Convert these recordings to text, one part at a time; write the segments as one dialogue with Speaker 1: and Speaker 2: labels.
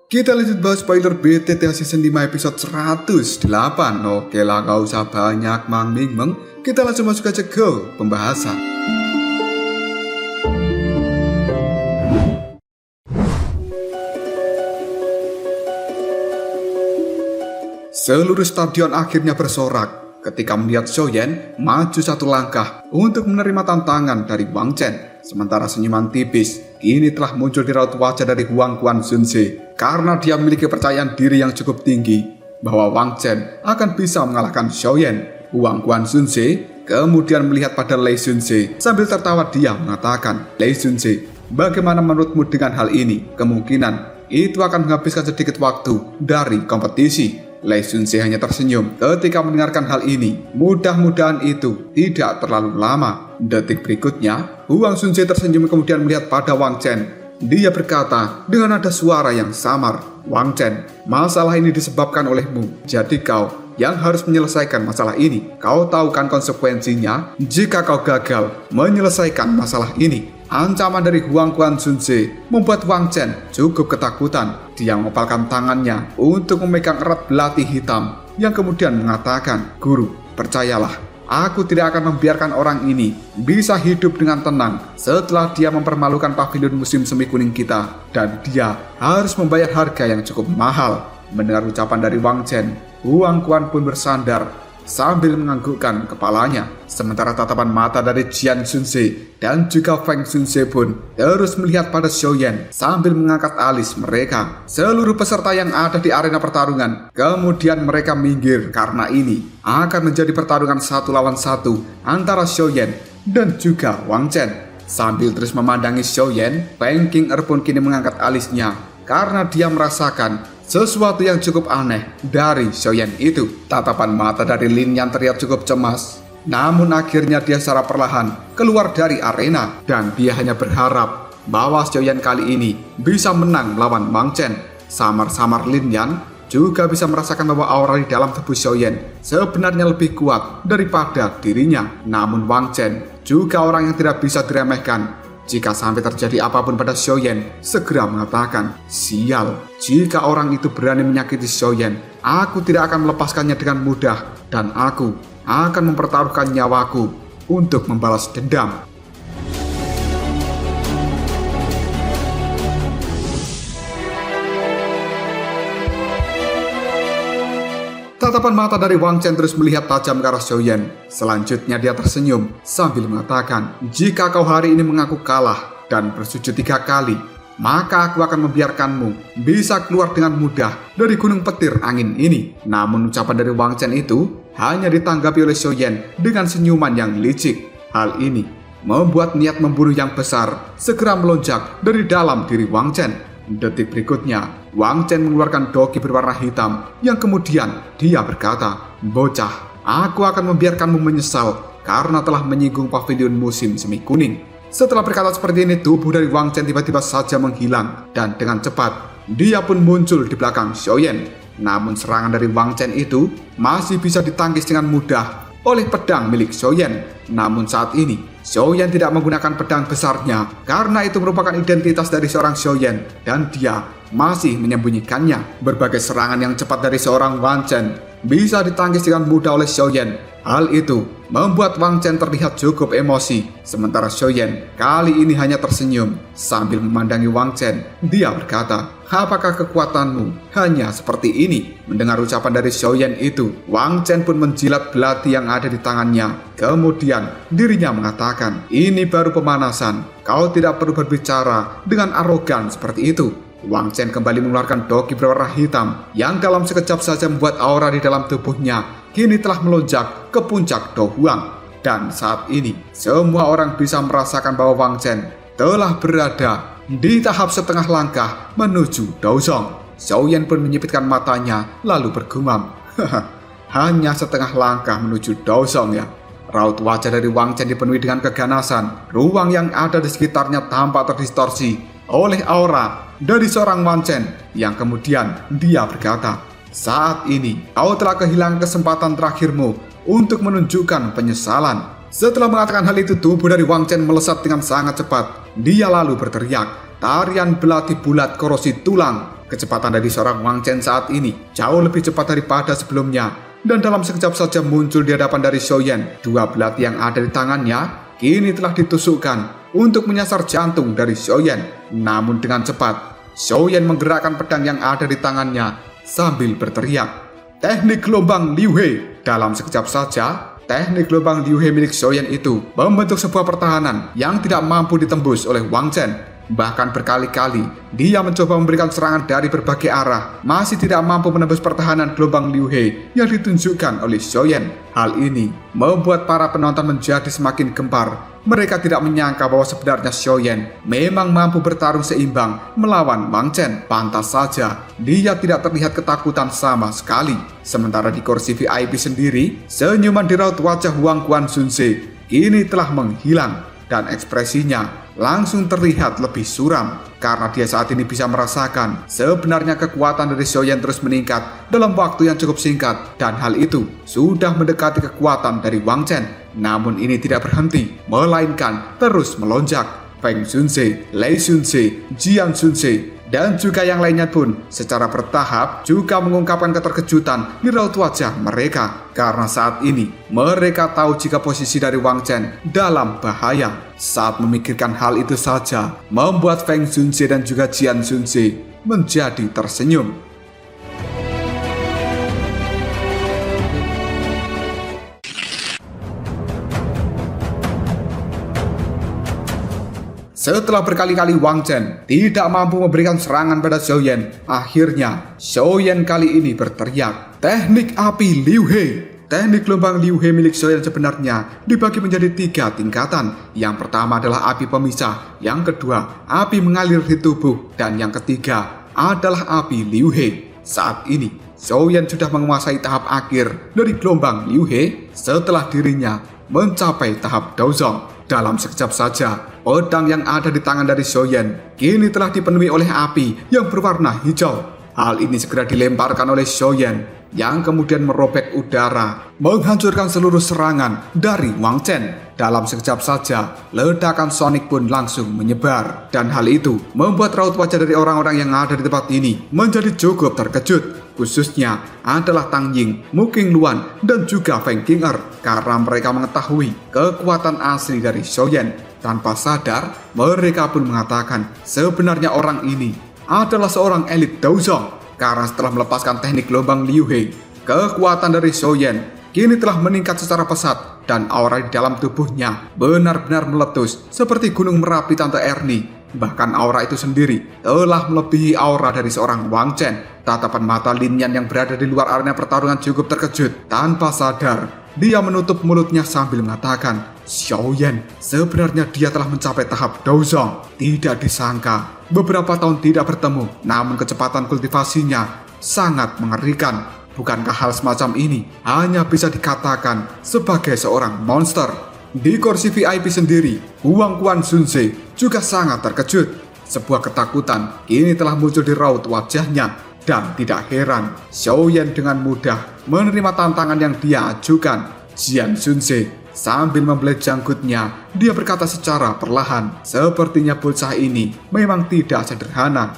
Speaker 1: Kita lanjut bahas spoiler BTTA Season 5 episode 108. Oke lah, gak usah banyak mang-ming-meng, kita langsung masuk aja ke pembahasan. Seluruh stadion akhirnya bersorak ketika melihat Xiaoyan maju satu langkah untuk menerima tantangan dari Wang Chen. Sementara senyuman tipis kini telah muncul di raut wajah dari Huang Quanzunze karena dia memiliki percayaan diri yang cukup tinggi bahwa Wang Chen akan bisa mengalahkan Xiaoyan. Huang Quanzunze kemudian melihat pada Lei Xunze sambil tertawa. Dia mengatakan, "Lei Xunze, bagaimana menurutmu dengan hal ini? Kemungkinan itu akan menghabiskan sedikit waktu dari kompetisi." Lei Xunze hanya tersenyum ketika mendengarkan hal ini. Mudah-mudahan itu tidak terlalu lama. Detik berikutnya, Huang Xunze tersenyum kemudian melihat pada Wang Chen. Dia berkata dengan nada suara yang samar, "Wang Chen, masalah ini disebabkan olehmu. Jadi kau yang harus menyelesaikan masalah ini. Kau tahu kan konsekuensinya jika kau gagal menyelesaikan masalah ini." Ancaman dari Huang Quanzunze membuat Wang Chen cukup ketakutan. Dia mengepalkan tangannya untuk memegang erat belati hitam yang kemudian mengatakan, "Guru, percayalah, aku tidak akan membiarkan orang ini bisa hidup dengan tenang setelah dia mempermalukan pavilion musim semi kuning kita, dan dia harus membayar harga yang cukup mahal." Mendengar ucapan dari Wang Chen, Huang Quan pun bersandar sambil menganggukkan kepalanya. Sementara tatapan mata dari Jian Xunze dan juga Feng Xunze pun terus melihat pada Xiaoyan sambil mengangkat alis mereka. Seluruh peserta yang ada di arena pertarungan kemudian mereka minggir karena ini akan menjadi pertarungan 1 lawan 1 antara Xiaoyan dan juga Wang Chen. Sambil terus memandangi Xiaoyan, Feng Qing'er pun kini mengangkat alisnya karena dia merasakan sesuatu yang cukup aneh dari Xiaoyan itu. Tatapan mata dari Lin yang terlihat cukup cemas. Namun akhirnya dia secara perlahan keluar dari arena dan dia hanya berharap bahwa Xiaoyan kali ini bisa menang melawan Wang Chen. Samar-samar Lin Yan juga bisa merasakan bahwa aura di dalam tubuh Xiaoyan sebenarnya lebih kuat daripada dirinya. Namun Wang Chen juga orang yang tidak bisa diremehkan. Jika sampai terjadi apapun pada Xiaoyan, segera mengatakan, "Sial, jika orang itu berani menyakiti Xiaoyan, aku tidak akan melepaskannya dengan mudah dan aku akan mempertaruhkan nyawaku untuk membalas dendam." Tatapan mata dari Wang Chen terus melihat tajam ke arah Xiaoyan. Selanjutnya dia tersenyum sambil mengatakan, "Jika kau hari ini mengaku kalah dan bersujud 3 kali, maka aku akan membiarkanmu bisa keluar dengan mudah dari gunung petir angin ini." Namun ucapan dari Wang Chen itu hanya ditanggapi oleh Xiaoyan dengan senyuman yang licik. Hal ini membuat niat membunuh yang besar segera melonjak dari dalam diri Wang Chen. Detik berikutnya, Wang Chen mengeluarkan doki berwarna hitam yang kemudian dia berkata, "Bocah, aku akan membiarkanmu menyesal karena telah menyinggung pavilion musim semi kuning." Setelah berkata seperti ini, tubuh dari Wang Chen tiba-tiba saja menghilang dan dengan cepat dia pun muncul di belakang Xiaoyan. Namun serangan dari Wang Chen itu masih bisa ditangkis dengan mudah oleh pedang milik Xiaoyan. Namun saat ini Xiaoyan tidak menggunakan pedang besarnya karena itu merupakan identitas dari seorang Xiaoyan dan dia masih menyembunyikannya. Berbagai serangan yang cepat dari seorang Wang Chen bisa ditangkis dengan mudah oleh Xiaoyan. Hal itu membuat Wang Chen terlihat cukup emosi. Sementara Xiaoyan kali ini hanya tersenyum sambil memandangi Wang Chen. Dia berkata, "Apakah kekuatanmu hanya seperti ini?" Mendengar ucapan dari Xiaoyan itu, Wang Chen pun menjilat belati yang ada di tangannya. Kemudian dirinya mengatakan, "Ini baru pemanasan. Kau tidak perlu berbicara dengan arogan seperti itu." Wang Chen kembali mengeluarkan doki berwarna hitam yang dalam sekejap saja membuat aura di dalam tubuhnya kini telah melonjak ke puncak Do Huang. Dan saat ini semua orang bisa merasakan bahwa Wang Chen telah berada di tahap setengah langkah menuju Douzong. Xiaoyan pun menyipitkan matanya lalu bergumam, "Hanya setengah langkah menuju Douzong ya?" Raut wajah dari Wang Chen dipenuhi dengan keganasan. Ruang yang ada di sekitarnya tampak terdistorsi oleh aura dari seorang Wang Chen yang kemudian dia berkata, "Saat ini kau telah kehilangan kesempatan terakhirmu untuk menunjukkan penyesalan." Setelah mengatakan hal itu, tubuh dari Wang Chen melesat dengan sangat cepat. Dia lalu berteriak, "Tarian belati bulat korosi tulang." Kecepatan dari seorang Wang Chen saat ini jauh lebih cepat daripada sebelumnya. Dan dalam sekejap saja muncul di hadapan dari Xiaoyan. Dua belati yang ada di tangannya kini telah ditusukkan untuk menyasar jantung dari Xiaoyan. Namun dengan cepat, Xiaoyan menggerakkan pedang yang ada di tangannya sambil berteriak, "Teknik gelombang Liu He!" Dalam sekejap saja, teknik gelombang Liu He milik Xiaoyan itu membentuk sebuah pertahanan yang tidak mampu ditembus oleh Wang Chen. Bahkan berkali-kali dia mencoba memberikan serangan dari berbagai arah, masih tidak mampu menembus pertahanan gelombang Liu He yang ditunjukkan oleh Xiaoyan. Hal ini membuat para penonton menjadi semakin gempar. Mereka tidak menyangka bahwa sebenarnya Xiaoyan memang mampu bertarung seimbang melawan Wang Chen. Pantas saja dia tidak terlihat ketakutan sama sekali. Sementara di kursi VIP sendiri, senyuman di raut wajah Huang Guanzhunze kini telah menghilang dan ekspresinya langsung terlihat lebih suram karena dia saat ini bisa merasakan sebenarnya kekuatan dari Xiaoyan terus meningkat dalam waktu yang cukup singkat, dan hal itu sudah mendekati kekuatan dari Wang Chen. Namun ini tidak berhenti, melainkan terus melonjak. Feng Xunze, Lei Xunze, Jian Xunze, dan juga yang lainnya pun secara bertahap juga mengungkapkan keterkejutan di raut wajah mereka. Karena saat ini mereka tahu jika posisi dari Wang Chen dalam bahaya. Saat memikirkan hal itu saja membuat Feng Xunze dan juga Jian Xunze menjadi tersenyum. Setelah berkali-kali Wang Chen tidak mampu memberikan serangan pada Xiaoyan, akhirnya Xiaoyan kali ini berteriak, "Teknik api Liu He!" Teknik gelombang Liu He milik Xiaoyan sebenarnya dibagi menjadi 3 tingkatan. Yang pertama adalah api pemisah, yang kedua api mengalir di tubuh, dan yang ketiga adalah api Liu He. Saat ini Xiaoyan sudah menguasai tahap akhir dari gelombang Liu He setelah dirinya mencapai tahap Daozong. Dalam sekejap saja, pedang yang ada di tangan dari Xiaoyan kini telah dipenuhi oleh api yang berwarna hijau. Hal ini segera dilemparkan oleh Xiaoyan yang kemudian merobek udara, menghancurkan seluruh serangan dari Wang Chen. Dalam sekejap saja, ledakan sonik pun langsung menyebar. Dan hal itu membuat raut wajah dari orang-orang yang ada di tempat ini menjadi cukup terkejut. Khususnya adalah Tang Ying, Mu Qingluan, dan juga Feng Qing'er, karena mereka mengetahui kekuatan asli dari Xiaoyan. Tanpa sadar, mereka pun mengatakan sebenarnya orang ini adalah seorang elit Daozong. Karena setelah melepaskan teknik gelombang Liu He, kekuatan dari Xiaoyan kini telah meningkat secara pesat, dan aura di dalam tubuhnya benar-benar meletus seperti gunung Merapi Tante Ernie. Bahkan aura itu sendiri telah melebihi aura dari seorang Wang Chen. Tatapan mata Lin Yan yang berada di luar arena pertarungan cukup terkejut. Tanpa sadar, dia menutup mulutnya sambil mengatakan, "Xiaoyan, sebenarnya dia telah mencapai tahap Daozong." Tidak disangka, beberapa tahun tidak bertemu, namun kecepatan kultivasinya sangat mengerikan. Bukankah hal semacam ini hanya bisa dikatakan sebagai seorang monster? Di kursi VIP sendiri, Huang Guanzhunze juga sangat terkejut. Sebuah ketakutan kini telah muncul di raut wajahnya. Dan tidak heran, Xiaoyan dengan mudah menerima tantangan yang dia ajukan. Jian Xunze sambil membelah janggutnya, dia berkata secara perlahan, sepertinya bocah ini memang tidak sederhana.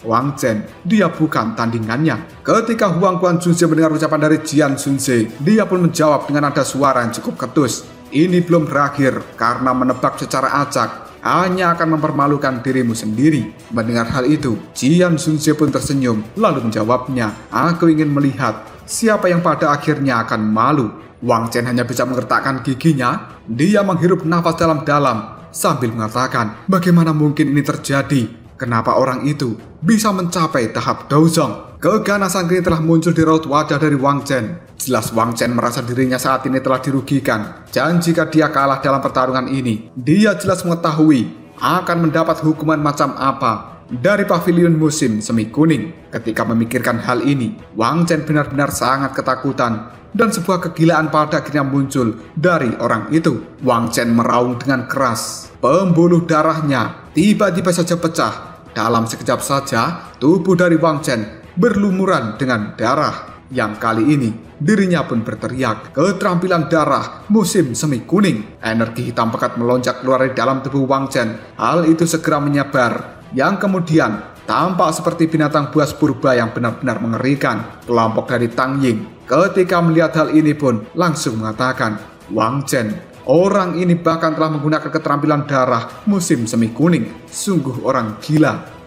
Speaker 1: Wang Chen, dia bukan tandingannya. Ketika Huang Guanzhunze mendengar ucapan dari Jian Xunze, dia pun menjawab dengan nada suara yang cukup ketus. Ini belum berakhir, karena menebak secara acak hanya akan mempermalukan dirimu sendiri. Mendengar hal itu, Jian Xunze pun tersenyum, lalu menjawabnya, "Aku ingin melihat siapa yang pada akhirnya akan malu." Wang Chen hanya bisa menggertakkan giginya. Dia menghirup nafas dalam-dalam sambil mengatakan, "Bagaimana mungkin ini terjadi? Kenapa orang itu bisa mencapai tahap Daozong?" Keganasan kini telah muncul di raut wajah dari Wang Chen. Jelas Wang Chen merasa dirinya saat ini telah dirugikan. Dan jika dia kalah dalam pertarungan ini, dia jelas mengetahui akan mendapat hukuman macam apa dari pavilion musim semi kuning. Ketika memikirkan hal ini, Wang Chen benar-benar sangat ketakutan. Dan sebuah kegilaan pada akhirnya muncul dari orang itu. Wang Chen meraung dengan keras. Pembuluh darahnya tiba-tiba saja pecah. Dalam sekejap saja, tubuh dari Wang Chen berlumuran dengan darah. Yang kali ini, dirinya pun berteriak, "Keterampilan darah musim semi kuning." Energi hitam pekat melonjak keluar dari dalam tubuh Wang Chen. Hal itu segera menyebar, yang kemudian tampak seperti binatang buas purba yang benar-benar mengerikan. Kelompok dari Tang Ying ketika melihat hal ini pun langsung mengatakan, Wang Chen, orang ini bahkan telah menggunakan keterampilan darah musim semi kuning. Sungguh orang gila.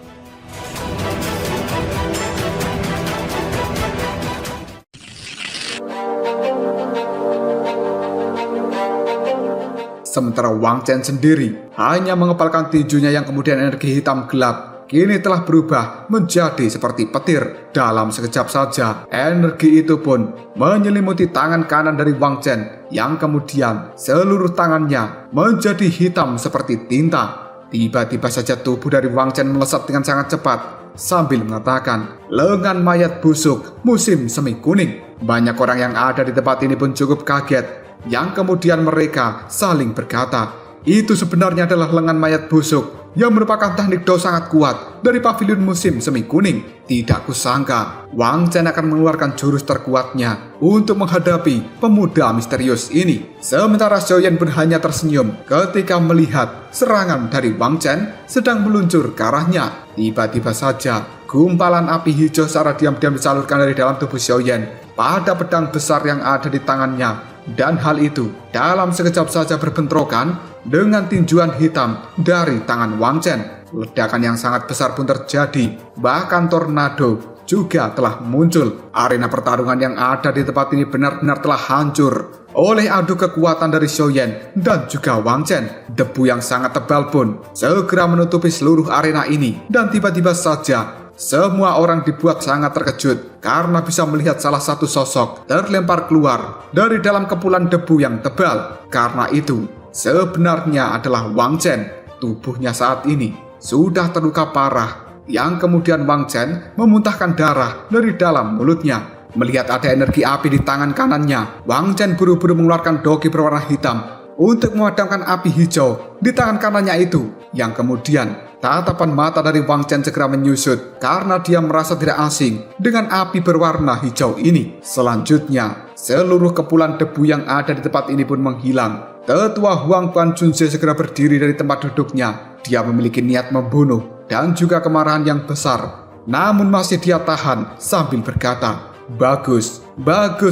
Speaker 1: Sementara Wang Chen sendiri hanya mengepalkan tinjunya yang kemudian energi hitam gelap kini telah berubah menjadi seperti petir. Dalam sekejap saja, energi itu pun menyelimuti tangan kanan dari Wang Chen yang kemudian seluruh tangannya menjadi hitam seperti tinta. Tiba-tiba saja tubuh dari Wang Chen melesat dengan sangat cepat sambil mengatakan, lengan mayat busuk musim semi kuning. Banyak orang yang ada di tempat ini pun cukup kaget. Yang kemudian mereka saling berkata, itu sebenarnya adalah lengan mayat busuk yang merupakan teknik do sangat kuat dari pavilion musim semi kuning. Tidak kusangka Wang Chen akan mengeluarkan jurus terkuatnya untuk menghadapi pemuda misterius ini. Sementara Xiaoyan pun hanya tersenyum ketika melihat serangan dari Wang Chen sedang meluncur ke arahnya. Tiba-tiba saja gumpalan api hijau secara diam-diam disalurkan dari dalam tubuh Xiaoyan pada pedang besar yang ada di tangannya. Dan hal itu dalam sekejap saja berbentrokan dengan tinjuan hitam dari tangan Wang Chen. Ledakan yang sangat besar pun terjadi, bahkan tornado juga telah muncul. Arena pertarungan yang ada di tempat ini benar-benar telah hancur oleh adu kekuatan dari Xiaoyan dan juga Wang Chen. Debu yang sangat tebal pun segera menutupi seluruh arena ini, dan tiba-tiba saja semua orang dibuat sangat terkejut karena bisa melihat salah satu sosok terlempar keluar dari dalam kepulan debu yang tebal. Karena itu sebenarnya adalah Wang Chen. Tubuhnya saat ini sudah terluka parah, yang kemudian Wang Chen memuntahkan darah dari dalam mulutnya. Melihat ada energi api di tangan kanannya, Wang Chen buru-buru mengeluarkan dogi berwarna hitam untuk memadamkan api hijau di tangan kanannya itu. Yang kemudian tatapan mata dari Wang Chen segera menyusut karena dia merasa tidak asing dengan api berwarna hijau ini. Selanjutnya, seluruh kepulan debu yang ada di tempat ini pun menghilang. Tetua Huang Quan Junze segera berdiri dari tempat duduknya. Dia memiliki niat membunuh dan juga kemarahan yang besar. Namun masih dia tahan sambil berkata, bagus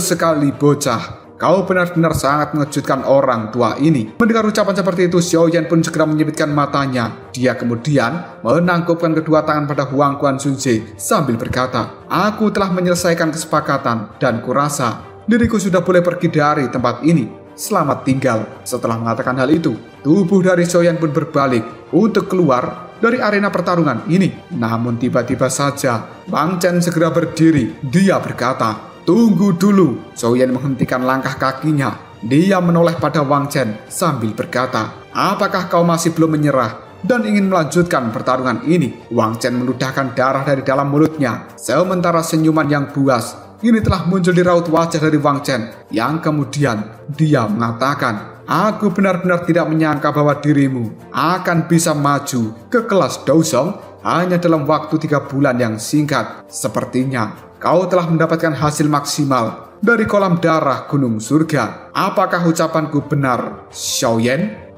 Speaker 1: sekali bocah. Kau benar-benar sangat mengejutkan orang tua ini. Mendengar ucapan seperti itu, Xiaoyan pun segera menyipitkan matanya. Dia kemudian menangkupkan kedua tangan pada Huang Quan Junze sambil berkata, aku telah menyelesaikan kesepakatan dan kurasa diriku sudah boleh pergi dari tempat ini. Selamat tinggal. Setelah mengatakan hal itu, tubuh dari Xiaoyan pun berbalik untuk keluar dari arena pertarungan ini. Namun tiba-tiba saja Wang Chen segera berdiri. Dia berkata, tunggu dulu. Xiaoyan menghentikan langkah kakinya. Dia menoleh pada Wang Chen sambil berkata, apakah kau masih belum menyerah dan ingin melanjutkan pertarungan ini? Wang Chen meludahkan darah dari dalam mulutnya. Sementara senyuman yang buas ini telah muncul di raut wajah dari Wang Chen, yang kemudian dia mengatakan, aku benar-benar tidak menyangka bahwa dirimu akan bisa maju ke kelas Douzong hanya dalam waktu 3 bulan yang singkat. Sepertinya kau telah mendapatkan hasil maksimal dari kolam darah Gunung Surga. Apakah ucapanku benar, Xiaoyan?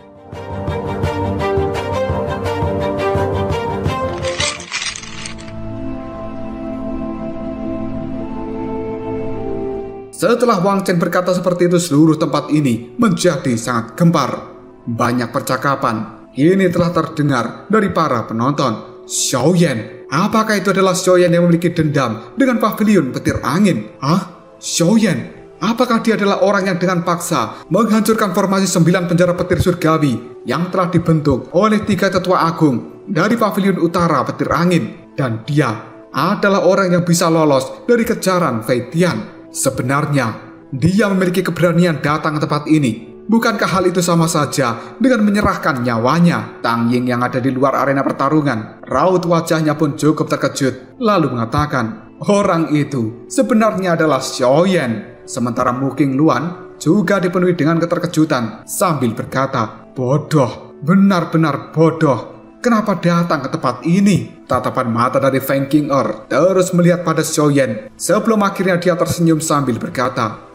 Speaker 1: Setelah Wang Chen berkata seperti itu, seluruh tempat ini menjadi sangat gempar. Banyak percakapan kini telah terdengar dari para penonton. Xiaoyan, apakah itu adalah Xiaoyan yang memiliki dendam dengan pavilion petir angin? Xiaoyan, apakah dia adalah orang yang dengan paksa menghancurkan formasi 9 penjara petir surgawi yang telah dibentuk oleh 3 tetua agung dari pavilion utara petir angin? Dan dia adalah orang yang bisa lolos dari kejaran Fei Tian. Sebenarnya, dia memiliki keberanian datang ke tempat ini. Bukankah hal itu sama saja dengan menyerahkan nyawanya? Tang Ying yang ada di luar arena pertarungan, raut wajahnya pun cukup terkejut, lalu mengatakan, orang itu sebenarnya adalah Xiaoyan. Sementara Mu Qingluan juga dipenuhi dengan keterkejutan sambil berkata, bodoh, benar-benar bodoh. Kenapa datang ke tempat ini? Tatapan mata dari Feng Qing'er terus melihat pada Xiaoyan sebelum akhirnya dia tersenyum sambil berkata,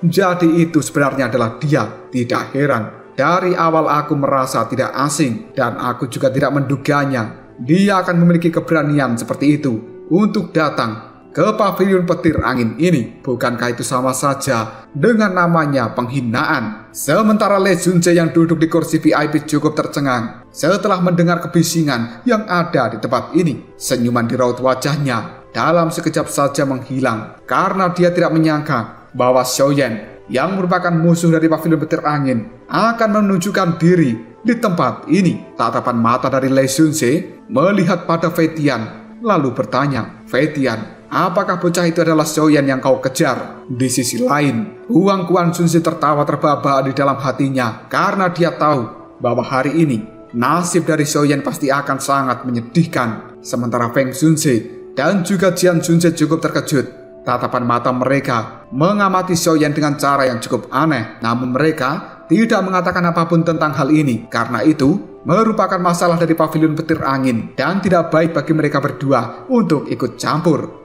Speaker 1: jadi itu sebenarnya adalah dia. Tidak heran, dari awal aku merasa tidak asing dan aku juga tidak menduganya dia akan memiliki keberanian seperti itu untuk datang ke pavilion petir angin ini. Bukankah itu sama saja dengan namanya penghinaan? Sementara Lee Junjae yang duduk di kursi VIP cukup tercengang setelah mendengar kebisingan yang ada di tempat ini. Senyuman di raut wajahnya dalam sekejap saja menghilang karena dia tidak menyangka bahwa Xiaoyan yang merupakan musuh dari pavilion petir angin akan menunjukkan diri di tempat ini. Tatapan mata dari Lee Junjae melihat pada Fei Tian lalu bertanya, "Fei Tian, apakah bocah itu adalah Xiaoyan yang kau kejar?" Di sisi lain, Huang Quanzunzi tertawa terbahak-bahak di dalam hatinya karena dia tahu bahwa hari ini nasib dari Xiaoyan pasti akan sangat menyedihkan. Sementara Feng Junzi dan juga Jian Junzi cukup terkejut. Tatapan mata mereka mengamati Xiaoyan dengan cara yang cukup aneh. Namun mereka tidak mengatakan apapun tentang hal ini karena itu merupakan masalah dari pavilion petir angin dan tidak baik bagi mereka berdua untuk ikut campur.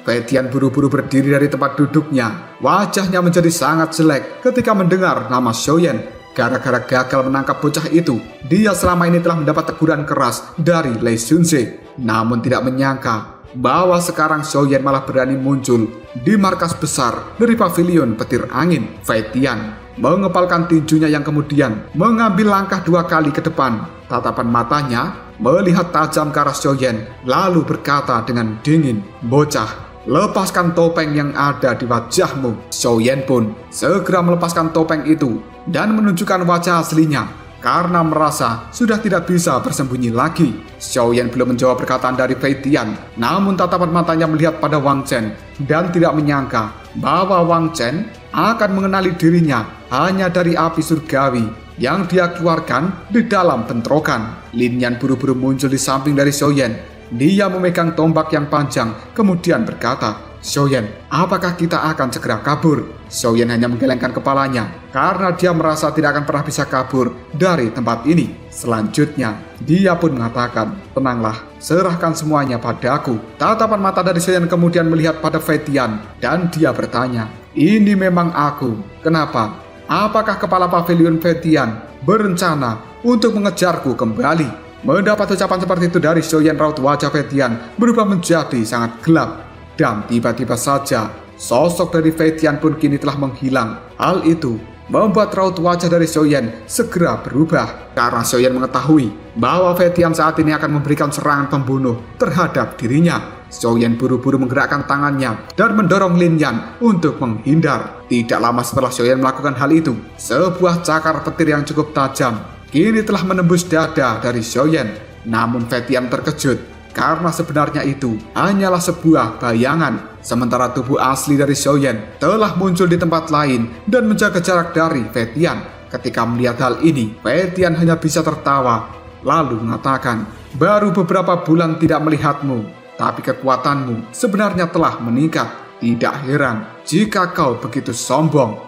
Speaker 1: Fei Tian buru-buru berdiri dari tempat duduknya. Wajahnya menjadi sangat jelek ketika mendengar nama Xiaoyan. Gara-gara gagal menangkap bocah itu, dia selama ini telah mendapat teguran keras dari Lee Junjae. Namun tidak menyangka bahwa sekarang Xiaoyan malah berani muncul di markas besar dari pavilion petir angin. Fei Tian mengepalkan tinjunya yang kemudian mengambil langkah 2 kali ke depan. Tatapan matanya melihat tajam ke arah Xiaoyan lalu berkata dengan dingin, "Bocah, lepaskan topeng yang ada di wajahmu." Xiaoyan pun segera melepaskan topeng itu dan menunjukkan wajah aslinya karena merasa sudah tidak bisa bersembunyi lagi. Xiaoyan belum menjawab perkataan dari Fei Tian, namun tatapan matanya melihat pada Wang Chen dan tidak menyangka bahwa Wang Chen akan mengenali dirinya hanya dari api surgawi yang dia keluarkan di dalam bentrokan. Lin Yan buru-buru muncul di samping dari Xiaoyan. Dia memegang tombak yang panjang kemudian berkata, "Xiaoyan, apakah kita akan segera kabur?" Xiaoyan hanya menggelengkan kepalanya karena dia merasa tidak akan pernah bisa kabur dari tempat ini. Selanjutnya, dia pun mengatakan, "Tenanglah, serahkan semuanya padaku." Tatapan mata dari Xiaoyan kemudian melihat pada Fei Tian dan dia bertanya, "Ini memang aku. Kenapa? Apakah kepala pavilion Fei Tian berencana untuk mengejarku kembali?" Mendapat ucapan seperti itu dari Xiaoyan, raut wajah Fei Tian berubah menjadi sangat gelap. Dan tiba-tiba saja, sosok dari Fei Tian pun kini telah menghilang. Hal itu membuat raut wajah dari Xiaoyan segera berubah. Karena Xiaoyan mengetahui bahwa Fei Tian saat ini akan memberikan serangan pembunuh terhadap dirinya. Xiaoyan buru-buru menggerakkan tangannya dan mendorong Lin Yan untuk menghindar. Tidak lama setelah Xiaoyan melakukan hal itu, sebuah cakar petir yang cukup tajam kini telah menembus dada dari Xiaoyan. Namun Fei Tian terkejut karena sebenarnya itu hanyalah sebuah bayangan. Sementara tubuh asli dari Xiaoyan telah muncul di tempat lain dan menjaga jarak dari Fei Tian. Ketika melihat hal ini, Fei Tian hanya bisa tertawa lalu mengatakan, "Baru beberapa bulan tidak melihatmu, tapi kekuatanmu sebenarnya telah meningkat. Tidak heran jika kau begitu sombong."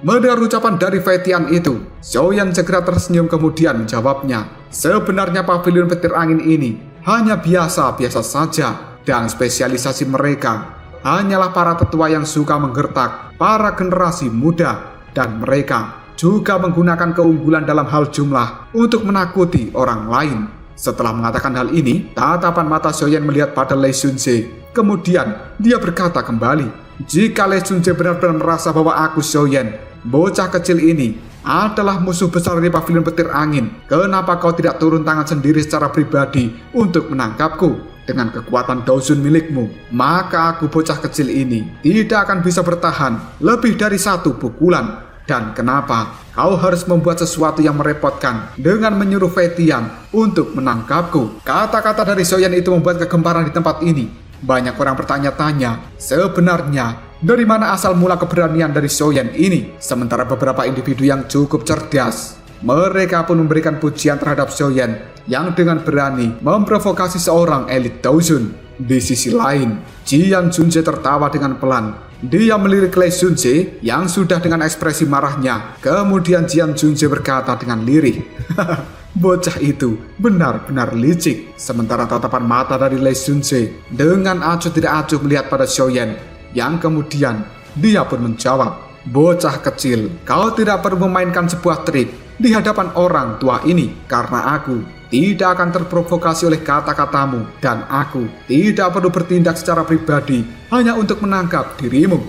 Speaker 1: Mendengar ucapan dari Fei Tian itu, Xiaoyan segera tersenyum kemudian menjawabnya, "Sebenarnya pavilion petir angin ini hanya biasa-biasa saja dan spesialisasi mereka hanyalah para tetua yang suka menggertak para generasi muda dan mereka juga menggunakan keunggulan dalam hal jumlah untuk menakuti orang lain." Setelah mengatakan hal ini, tatapan mata Xiaoyan melihat pada Lee Junjae. Kemudian dia berkata kembali, "Jika Lee Junjae benar-benar merasa bahwa aku Xiaoyan, bocah kecil ini adalah musuh besar di pavilion petir angin, kenapa kau tidak turun tangan sendiri secara pribadi untuk menangkapku? Dengan kekuatan Daozun milikmu, maka aku bocah kecil ini tidak akan bisa bertahan lebih dari 1 pukulan. Dan kenapa kau harus membuat sesuatu yang merepotkan dengan menyuruh Fei Tian untuk menangkapku?" Kata-kata dari Xiaoyan itu membuat kegemparan di tempat ini. Banyak orang bertanya-tanya, sebenarnya dari mana asal mula keberanian dari Xiaoyan ini? Sementara beberapa individu yang cukup cerdas, mereka pun memberikan pujian terhadap Xiaoyan yang dengan berani memprovokasi seorang elit Daozun. Di sisi lain, Jian Junjae tertawa dengan pelan Dia melirik Lee Junse yang sudah dengan ekspresi marahnya. Kemudian Jian Junse berkata dengan lirih, bocah itu benar-benar licik. Sementara tatapan mata dari Lee Junse dengan acuh tidak acuh melihat pada Xiaoyan, yang kemudian dia pun menjawab, bocah kecil, kau tidak perlu memainkan sebuah trik di hadapan orang tua ini, karena aku tidak akan terprovokasi oleh kata-katamu dan aku tidak perlu bertindak secara pribadi hanya untuk menangkap dirimu.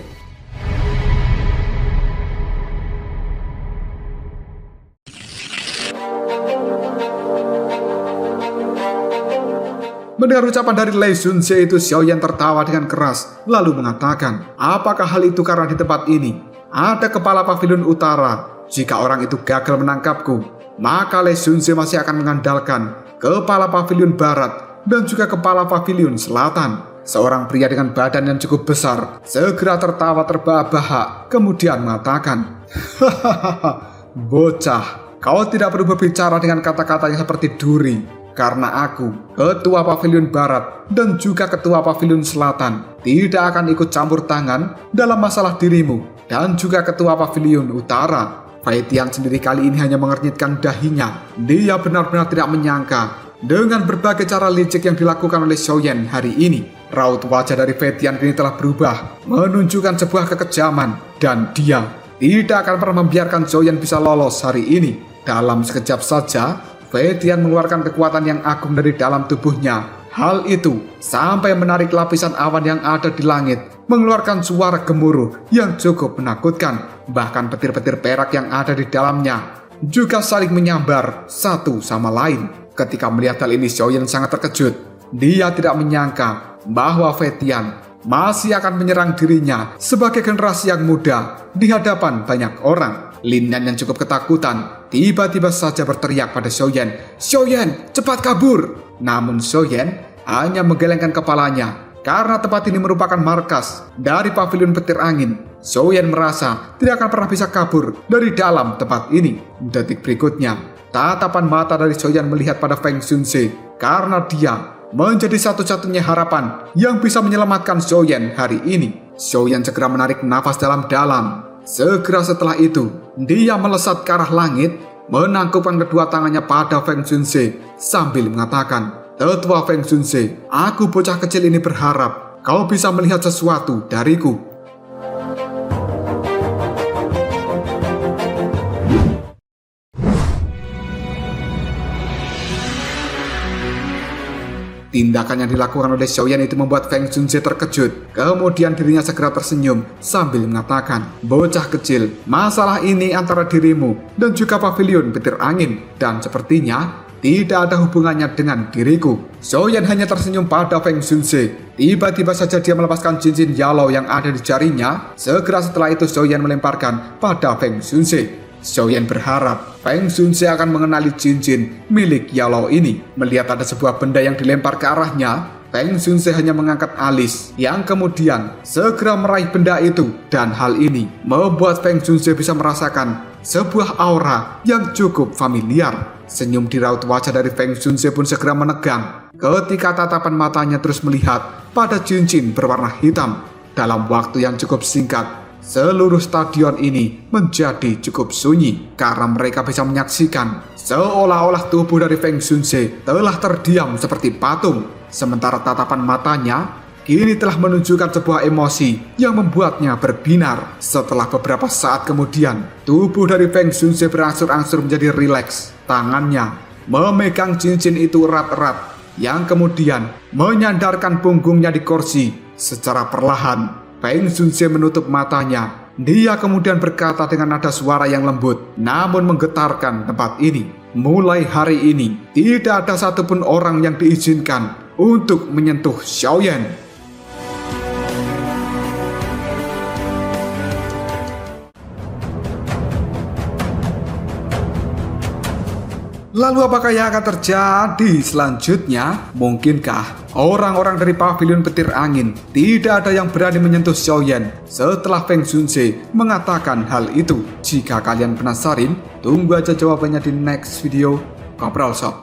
Speaker 1: Mendengar ucapan dari Lee Junse itu, Xiaoyan tertawa dengan keras lalu mengatakan, apakah hal itu karena di tempat ini ada kepala pavilion utara? Jika orang itu gagal menangkapku, maka Lee Junse masih akan mengandalkan kepala pavilion barat dan juga kepala pavilion selatan. Seorang pria dengan badan yang cukup besar segera tertawa terbahak-bahak kemudian mengatakan, hahaha, bocah, kau tidak perlu berbicara dengan kata-kata yang seperti duri, karena aku, ketua pavilion barat dan juga ketua pavilion selatan, tidak akan ikut campur tangan dalam masalah dirimu dan juga ketua pavilion utara. Fei Tian sendiri kali ini hanya mengernyitkan dahinya. Dia benar-benar tidak menyangka dengan berbagai cara licik yang dilakukan oleh Xiaoyan hari ini. Raut wajah dari Fei Tian kini telah berubah, menunjukkan sebuah kekejaman, dan dia tidak akan pernah membiarkan Xiaoyan bisa lolos hari ini. Dalam sekejap saja, Fei Tian mengeluarkan kekuatan yang agung dari dalam tubuhnya. Hal itu sampai menarik lapisan awan yang ada di langit, mengeluarkan suara gemuruh yang cukup menakutkan. Bahkan petir-petir perak yang ada di dalamnya juga saling menyambar satu sama lain. Ketika melihat hal ini, Xiaoyan sangat terkejut. Dia tidak menyangka bahwa Fei Tian masih akan menyerang dirinya sebagai generasi yang muda di hadapan banyak orang. Lin Nan yang cukup ketakutan tiba-tiba saja berteriak pada Xiaoyan, "Xiaoyan, cepat kabur!" Namun Xiaoyan hanya menggelengkan kepalanya karena tempat ini merupakan markas dari pavilion petir angin. Xiaoyan merasa tidak akan pernah bisa kabur dari dalam tempat ini. Detik berikutnya, tatapan mata dari Xiaoyan melihat pada Feng Junse karena dia menjadi satu-satunya harapan yang bisa menyelamatkan Xiaoyan hari ini. Xiaoyan segera menarik nafas dalam-dalam. Segera setelah itu, dia melesat ke arah langit, menangkupkan kedua tangannya pada Feng Junse sambil mengatakan, "Tetua Feng Junse, aku bocah kecil ini berharap kau bisa melihat sesuatu dariku." Tindakan yang dilakukan oleh Xiaoyan itu membuat Feng Junse terkejut. Kemudian dirinya segera tersenyum sambil mengatakan, "Bocah kecil, masalah ini antara dirimu dan juga pavilion petir angin, dan sepertinya tidak ada hubungannya dengan diriku." Xiaoyan hanya tersenyum pada Feng Junse. Tiba-tiba saja dia melepaskan cincin yellow yang ada di jarinya. Segera setelah itu Xiaoyan melemparkan pada Feng Junse. Xiaoyan berharap Feng Junse akan mengenali cincin milik Yellow ini. Melihat ada sebuah benda yang dilempar ke arahnya, Feng Junse hanya mengangkat alis, yang kemudian segera meraih benda itu. Dan hal ini membuat Feng Junse bisa merasakan sebuah aura yang cukup familiar. Senyum di raut wajah dari Feng Junse pun segera menegang ketika tatapan matanya terus melihat pada cincin berwarna hitam. Dalam waktu yang cukup singkat, seluruh stadion ini menjadi cukup sunyi karena mereka bisa menyaksikan seolah-olah tubuh dari Feng Junse telah terdiam seperti patung. Sementara tatapan matanya kini telah menunjukkan sebuah emosi yang membuatnya berbinar. Setelah beberapa saat kemudian, tubuh dari Feng Junse berangsur-angsur menjadi rileks. Tangannya memegang cincin itu erat-erat, yang kemudian menyandarkan punggungnya di kursi. Secara perlahan, Feng Junse menutup matanya. Dia kemudian berkata dengan nada suara yang lembut namun menggetarkan tempat ini, "Mulai hari ini, tidak ada satupun orang yang diizinkan untuk menyentuh Xiaoyan." Lalu apakah yang akan terjadi selanjutnya? Mungkinkah orang-orang dari pavilion petir angin tidak ada yang berani menyentuh Xiaoyan setelah Feng Junse mengatakan hal itu? Jika kalian penasaran, tunggu aja jawabannya di next video. Kopral Shop.